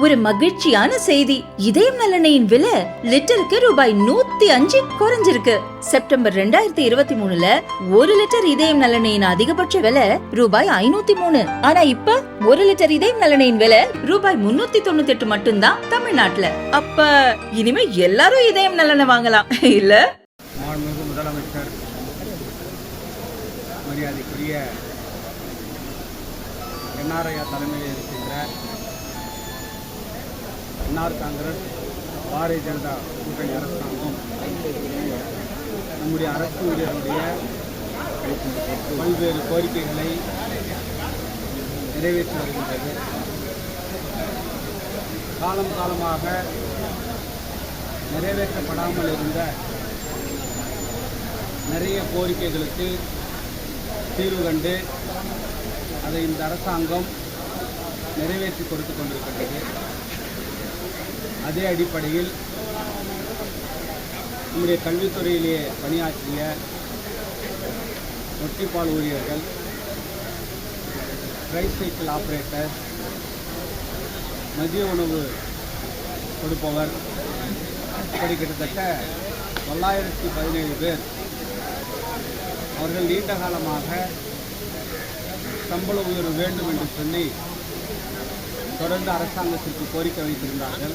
ஒரு மகிழ்ச்சியான செய்தி. இதயம் நல்லெண்ணெயின் விலை லிட்டருக்கு ரூபாய் 105 குறைஞ்சிருக்கு. செப்டம்பர் 2023ல 1 லிட்டர் இதயம் நல்லெண்ணெயின் அதிகபட்ச விலை ரூபாய் 503. ஆனா இப்ப 1 லிட்டர் இதயம் நல்லெண்ணெயின் விலை ரூபாய் 398 மட்டும்தான் தமிழ்நாட்டுல. அப்ப இனிமே எல்லாரும் இதயம் நல்லெண்ணெய் வாங்கலாம் இல்ல? மாண்புமிகு முதலமைச்சர் மரியாதைக்குரிய என்ஆர்ஐ தலைமையில் இருக்கின்ற என்ஆர் காங்கிரஸ் பாரதிய ஜனதா கூட்டணி அரசாங்கம் நம்முடைய அரசு ஊழியர்களுடைய பல்வேறு கோரிக்கைகளை நிறைவேற்றி வருகின்றது. காலம் காலமாக நிறைவேற்றப்படாமல் இருந்த நிறைய கோரிக்கைகளுக்கு தீர்வு கண்டு அதை இந்த அரசாங்கம் நிறைவேற்றி கொடுத்து கொண்டிருக்கின்றது. அதே அடிப்படையில் நம்முடைய கல்வித்துறையிலே பணியாற்றிய ஒட்டிப்பால் ஊழியர்கள், ட்ரைசைக்கிள் ஆப்ரேட்டர், மதிய உணவு கொடுப்பவர், இப்படி கிட்டத்தட்ட 917 பேர் அவர்கள் நீண்ட காலமாக சம்பள உயர்வு வேண்டும் என்று சொல்லி தொடர்ந்து அரசாங்கத்திற்கு கோரிக்கை வைத்திருந்தார்கள்.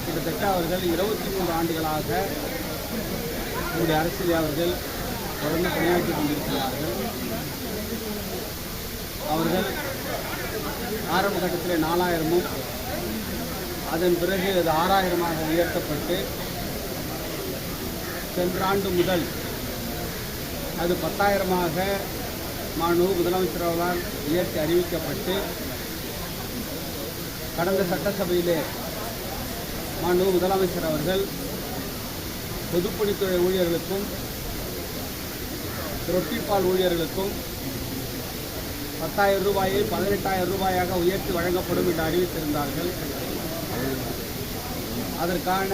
கிட்டத்தட்ட அவர்கள் 23 ஆண்டுகளாக நம்முடைய அரசியல் அவர்கள் தொடர்ந்து பணியாற்றி கொண்டிருக்கிறார்கள். அவர்கள் ஆரம்ப கட்டத்தில் 4000-ம் அதன் பிறகு அது 6000-ஆக உயர்த்தப்பட்டு சென்ற ஆண்டு முதல் அது 10,000-ஆக மாண்புமிகு முதலமைச்சர் அவர்களால் உயர்த்தி அறிவிக்கப்பட்டு கடந்த சட்டசபையிலே மாண்புமிகு முதலமைச்சர் அவர்கள் பொதுப்பணித்துறை ஊழியர்களுக்கும் ரொட்டிப்பால் ஊழியர்களுக்கும் 10,000 ரூபாயை 18,000 ரூபாயாக உயர்த்தி வழங்கப்படும் என்று அறிவித்திருந்தார்கள். அதற்கான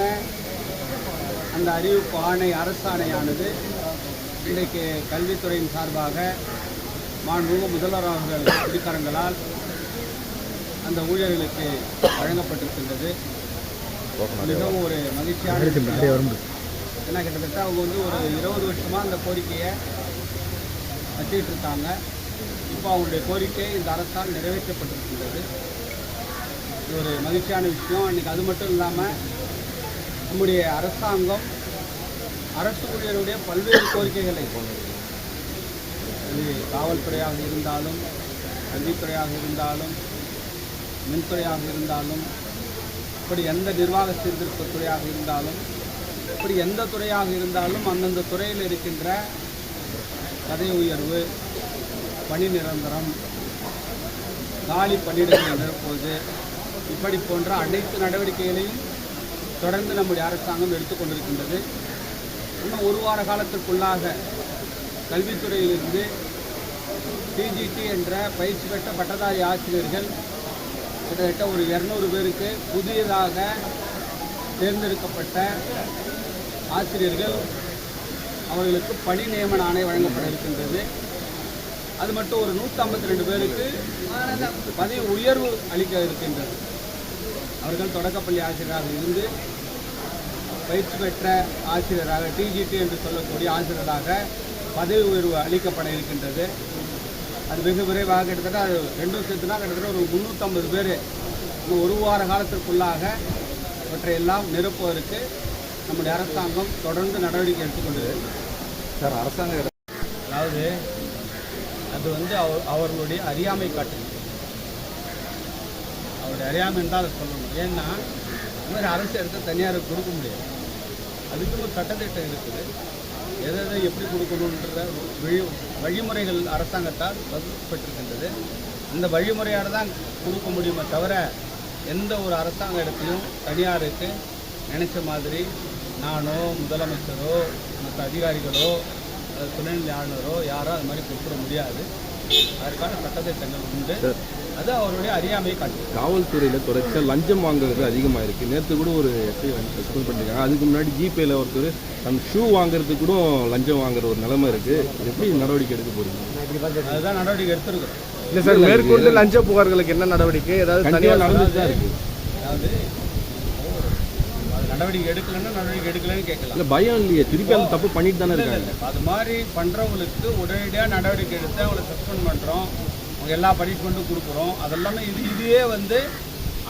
அந்த அறிவிப்பு ஆணை, அரசாணையானது இன்றைக்கு கல்வித்துறையின் சார்பாக மாண்புமிகு முதல்வர் அவர்கள் குடிக்கரங்களால் அந்த ஊழியர்களுக்கு வழங்கப்பட்டிருக்கின்றது. மிகவும் ஒரு மகிழ்ச்சியான, ஏன்னா கிட்டத்தட்ட அவங்க ஒரு 20 வருஷமாக அந்த கோரிக்கையை வச்சுக்கிட்டு இருக்காங்க. இப்போ அவங்களுடைய கோரிக்கை இந்த அரசால் நிறைவேற்றப்பட்டிருக்கின்றது. இது ஒரு மகிழ்ச்சியான விஷயம். இன்றைக்கி அது மட்டும் இல்லாமல் நம்முடைய அரசாங்கம் அரசு ஊழியருடைய பல்வேறு கோரிக்கைகளை, இது காவல்துறையாக இருந்தாலும், கல்வித்துறையாக இருந்தாலும், மின்துறையாக இருந்தாலும், இப்படி எந்த நிர்வாக சீர்திருத்த துறையாக இருந்தாலும், இப்படி எந்த துறையாக இருந்தாலும் அந்தந்த துறையில் இருக்கின்ற பதவி உயர்வு, பணி நிரந்தரம், காலி பணியிடங்களை நிரப்புவது, இப்படி போன்ற அனைத்து நடவடிக்கைகளையும் தொடர்ந்து நம்முடைய அரசாங்கம் எடுத்துக்கொண்டிருக்கின்றது. இன்னும் ஒரு வார காலத்திற்குள்ளாக கல்வித்துறையிலிருந்து டிஜிடி என்ற பயிற்சி பெற்ற பட்டதாரி ஆசிரியர்கள் கிட்டத்தட்ட ஒரு 200 பேருக்கு புதியதாக தேர்ந்தெடுக்கப்பட்ட ஆசிரியர்கள் அவர்களுக்கு பணி நியமன ஆணை வழங்கப்பட இருக்கின்றது. அது மட்டும் ஒரு 152 பேருக்கு பதவி உயர்வு அளிக்க இருக்கின்றது. அவர்கள் தொடக்கப்பள்ளி ஆசிரியராக இருந்து பயிற்சி பெற்ற ஆசிரியராக, டிஜிடி என்று சொல்லக்கூடிய ஆசிரியராக பதவி உயர்வு அளிக்கப்பட இருக்கின்றது. அது வெகு விரைவாக கிட்டத்தட்ட அது ரெண்டும் சேர்த்துனா கிட்டத்தட்ட ஒரு 350 பேர் இன்னும் ஒரு வார காலத்திற்குள்ளாக இவற்றையெல்லாம் நிரப்புவதற்கு நம்முடைய அரசாங்கம் தொடர்ந்து நடவடிக்கை எடுத்துக்கொண்டிருக்கு. சார், அரசாங்கம் அதாவது அது அவர்களுடைய அறியாமை காட்டு, அவருடைய அறியாமை என்றால் அதை சொல்லணும். ஏன்னா இந்த மாதிரி அரசு எடுத்து தனியாருக்கு கொடுக்க முடியாது. அதுக்கு ஒரு சட்டத்திட்டம் இருக்குது. எதை எப்படி கொடுக்கணுன்ற வழிமுறைகள் அரசாங்கத்தால் வகுக்கப்பட்டிருக்கின்றது. அந்த வழிமுறையோடு தான் கொடுக்க முடியுமே தவிர எந்த ஒரு அரசாங்க இடத்தையும் தனியாருக்கு நினைச்ச மாதிரி நானோ, முதலமைச்சரோ, மற்ற அதிகாரிகளோ, துணைநிலை ஆளுநரோ யாரோ அது மாதிரி கொடுத்துட முடியாது. அதற்கான சட்டத்திட்டங்கள் உண்டு. அது அவருடைய அறியாமையை காட்டு. காவல்துறையில் தொடர்ச்சியாக லஞ்சம் வாங்குறது அதிகமாக இருக்குது. நேற்று கூட ஒரு எஸ்ஐ வந்து சஸ்பெண்ட் பண்ணியிருக்காங்க. அதுக்கு முன்னாடி ஜிபேயில் ஒருத்தர் அந்த ஷூ வாங்குறதுக்கு கூட லஞ்சம் வாங்குற ஒரு நிலைமை இருக்குது. எப்படி நடவடிக்கை எடுக்க போகிறீங்க? அதுதான் நடவடிக்கை எடுத்துருக்குறோம். இல்லை சார், மேற்கொண்டு லஞ்ச புகார்களுக்கு என்ன நடவடிக்கை, ஏதாவது கண்டிப்பாக தனியார் நடந்துட்டு தான் இருக்கு. அதாவது நடவடிக்கை எடுக்கலன்னா நடவடிக்கை எடுக்கலன்னு கேட்கலாம். இல்லை பயம் இல்லையே, திருப்பி அந்த தப்பு பண்ணிட்டு தானே இருக்காங்க. அது மாதிரி பண்ணுறவங்களுக்கு உடனடியாக நடவடிக்கை எடுத்து அவங்களை சஸ்பெண்ட் பண்ணுறோம், அவங்க எல்லா பனிஷ்மெண்ட்டும் கொடுக்குறோம். அதெல்லாமே இதுவே வந்து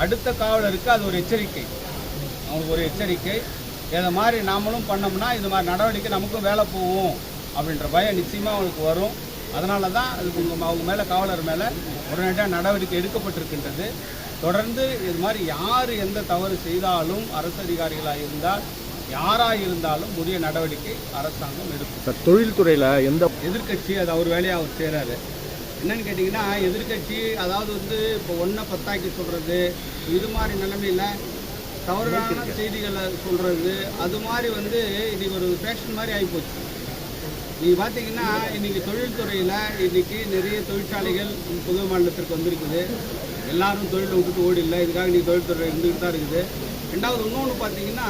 அடுத்த காவலருக்கு அது ஒரு எச்சரிக்கை, அவங்களுக்கு ஒரு எச்சரிக்கை. இதை மாதிரி நாமளும் பண்ணோம்னா இது மாதிரி நடவடிக்கை நமக்கும் வேலை போகும் அப்படின்ற பயம் நிச்சயமாக அவங்களுக்கு வரும். அதனால தான் அதுக்கு அவங்க மேலே காவலர் மேலே உடனடியாக நடவடிக்கை எடுக்கப்பட்டிருக்கின்றது. தொடர்ந்து இது மாதிரி யார் எந்த தவறு செய்தாலும் அரசு அதிகாரிகளாக இருந்தால் யாராக இருந்தாலும் உரிய நடவடிக்கை அரசாங்கம் எடுக்கும். சார், தொழில்துறையில் எந்த எதிர்கட்சி அது அவர் வேலையை அவர் செய்கிறாரு. என்னன்னு கேட்டிங்கன்னா, எதிர்கட்சி அதாவது வந்து இப்போ 1 10 சொல்கிறது, இது மாதிரி நிலைமையில் தவறான செய்திகளை சொல்கிறது, அது மாதிரி வந்து இன்றைக்கி ஒரு ஃபேஷன் மாதிரி ஆகிப்போச்சு. நீங்கள் பார்த்தீங்கன்னா இன்றைக்கி தொழில்துறையில் இன்றைக்கி நிறைய தொழிற்சாலைகள் புது மாநிலத்திற்கு வந்திருக்குது. எல்லாரும் தொழிலை விட்டுட்டு ஓடில்லை, இதுக்காக இன்றைக்கி தொழில்துறை இருந்துகிட்டு தான் இருக்குது. ரெண்டாவது இன்னொன்று பார்த்தீங்கன்னா,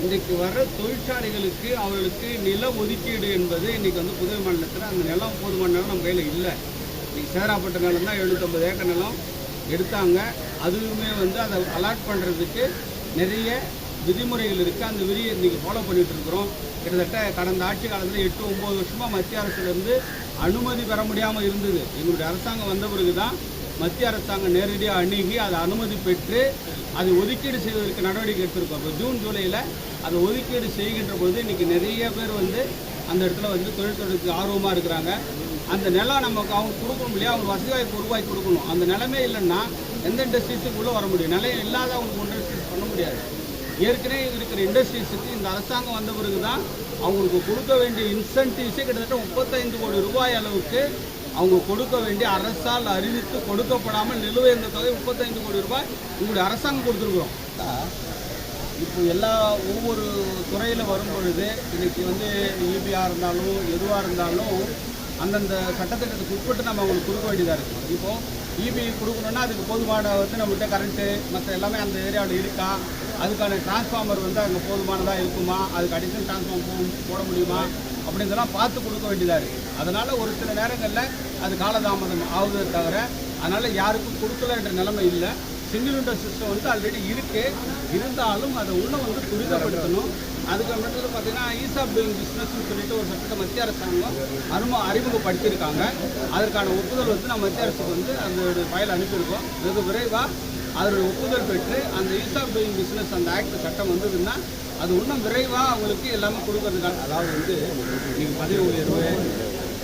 இன்றைக்கு வர தொழிற்சாலைகளுக்கு அவர்களுக்கு நில ஒதுக்கீடு என்பது இன்றைக்கி வந்து புது மாநிலத்தில் அந்த நிலம் போதுமான நிலம் நம்ம கையில் இல்லை. இன்றைக்கி சேராப்பட்ட நிலம் தான் 750 ஏக்கர் நிலம் எடுத்தாங்க. அதுவுமே வந்து அதை அலாட் பண்ணுறதுக்கு நிறைய விதிமுறைகள் இருக்குது. அந்த விதியை இன்றைக்கி ஃபாலோ பண்ணிகிட்டு இருக்கிறோம். கிட்டத்தட்ட கடந்த ஆட்சி காலத்தில் 8-9 வருஷமாக மத்திய அரசுலேருந்து அனுமதி பெற முடியாமல் இருந்தது. எங்களுடைய அரசாங்கம் வந்த பிறகு தான் மத்திய அரசாங்கம் நேரடியாக அணுகி அதை அனுமதி பெற்று அதை ஒதுக்கீடு செய்வதற்கு நடவடிக்கை எடுத்திருக்கோம். இப்போ ஜூன் ஜூலையில் அதை ஒதுக்கீடு செய்கின்ற பொழுது இன்றைக்கி நிறைய பேர் வந்து அந்த இடத்துல வந்து தொழில்துறைக்கு ஆர்வமாக இருக்கிறாங்க. அந்த நிலம் நமக்கு அவங்க கொடுக்கணும் இல்லையா, அவங்க வசதி வாய்ப்பு உருவாக்கி கொடுக்கணும். அந்த நிலமே இல்லைன்னா எந்த இண்டஸ்ட்ரீஸுக்கு உள்ளே வர முடியும்? நிலையம் இல்லாத அவங்களுக்கு இண்டஸ்ட்ரீஸ் பண்ண முடியாது. ஏற்கனவே இருக்கிற இண்டஸ்ட்ரீஸுக்கு இந்த அரசாங்கம் வந்த பிறகு தான் அவங்களுக்கு கொடுக்க வேண்டிய இன்சென்டிவ்ஸே கிட்டத்தட்ட 35 கோடி ரூபாய் அளவுக்கு அவங்க கொடுக்க வேண்டிய அரசால் அறிவித்து கொடுக்கப்படாமல் நிலுவைந்த தொகை 35 கோடி ரூபாய் உங்களுடைய அரசாங்கம் கொடுத்துருக்குறோம். இப்போ ஒவ்வொரு துறையில் வரும் பொழுது இன்றைக்கி வந்து இபிஆர் இருந்தாலும் எதுவாக இருந்தாலும் அந்தந்த சட்டத்திட்டத்துக்கு உட்பட்டு நம்ம அவங்களுக்கு கொடுக்க வேண்டியதாக இருக்குது. இப்போது இபி கொடுக்கணுன்னா அதுக்கு போதுமான வந்து நம்மகிட்ட கரண்ட்டு மற்ற எல்லாமே அந்த ஏரியாவில் இருக்கா, அதுக்கான டிரான்ஸ்ஃபார்மர் வந்து அங்கே போதுமானதாக இருக்குமா, அதுக்கு அடிஷனல் டிரான்ஸ்ஃபார்மர் போட முடியுமா அப்படின்றதெல்லாம் பார்த்து கொடுக்க வேண்டியதாக இருக்குது. அதனால் ஒரு சில நேரங்களில் அது காலதாமதம் ஆகுதே தவிர அதனால் யாருக்கும் கொடுக்கலன்ற நிலைமை இல்லை. சிங்கிள் விண்டோ சிஸ்டம் வந்து ஆல்ரெடி இருக்குது, இருந்தாலும் அதை இன்னும் வந்து துரிதப்படுத்தணும். அதுக்கு மட்டும் பார்த்தீங்கன்னா ஈஸ் ஆஃப் டூயிங் பிஸ்னஸ்ன்னு சொல்லிட்டு ஒரு சட்டத்தை மத்திய அரசாங்கம் அறிமுகப்படுத்தியிருக்காங்க. அதற்கான ஒப்புதல் வந்து நம்ம மத்திய அரசுக்கு வந்து அந்த ஃபைல் அனுப்பியிருக்கோம். வெகு விரைவாக அதனுடைய ஒப்புதல் பெற்று அந்த ஈஸ் ஆஃப் டூயிங் பிஸ்னஸ் அந்த ஆக்ட் சட்டம் வந்ததுன்னா அது இன்னும் விரைவாக அவங்களுக்கு எல்லாமே கொடுக்கறதுக்கான, அதாவது வந்து நீங்கள் பதவி உயர்வு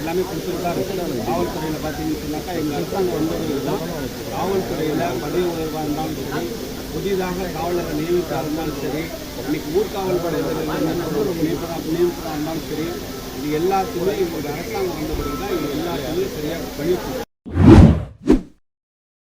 எல்லாமே கொடுத்துட்டு தான் இருக்குது. காவல்துறையில் பார்த்தீங்கன்னு சொன்னாக்கா எங்கள் அரசாங்கம் வந்தவர்கள் தான் காவல்துறையில் பதவி உயர்வாக இருந்தாலும் சரி, புதிதாக காவலரை நியமித்தா இருந்தாலும் சரி, இன்னைக்கு ஊர்காவல் படையில் நியமிப்பதாக இருந்தாலும் சரி, இது எல்லாத்துக்குமே எங்களுடைய அரசாங்கம் வந்த பிறகு தான் இது எல்லாத்துக்குமே சரியாக பண்ணிட்டு